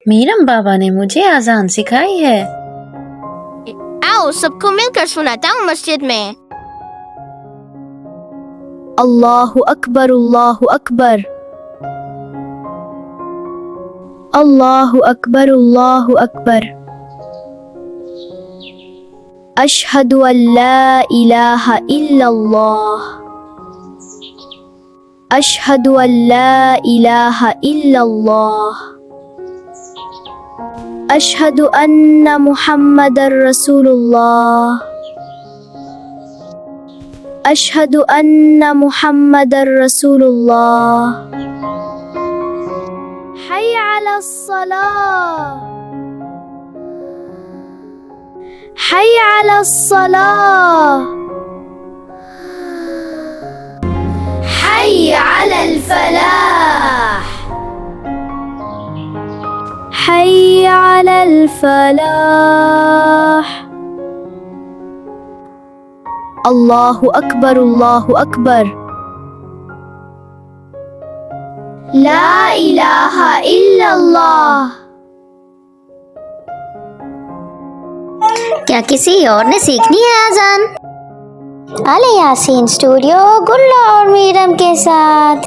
मीरम बाबा ने मुझे अजान सिखाई है। आओ सबको मिलकर सुनाता हूँ मस्जिद में। अल्लाहु अकबर, अल्लाहु अकबर, अल्लाहु अकबर, अल्लाहु अकबर। अशहदु अल्ला इलाहा इल्लल्लाह, अशहदु अल्ला इलाहा इल्लल्लाह, अशहदु अन्ना मुहम्मदर रसूलुल्लाह, अशहदु अन्ना मुहम्मदर रसूलुल्लाह। हय्य अलस्सलाह, हय्य अलस्सलाह, हय्य अलल फलाह, हय्य अलल फलाह। अल्लाहु अकबर, अल्लाहु अकबर, ला इलाहा इल्लल्लाह। क्या किसी और ने सीखनी है अजान? अल यासीन स्टूडियो गुल्ला और मीरम के साथ।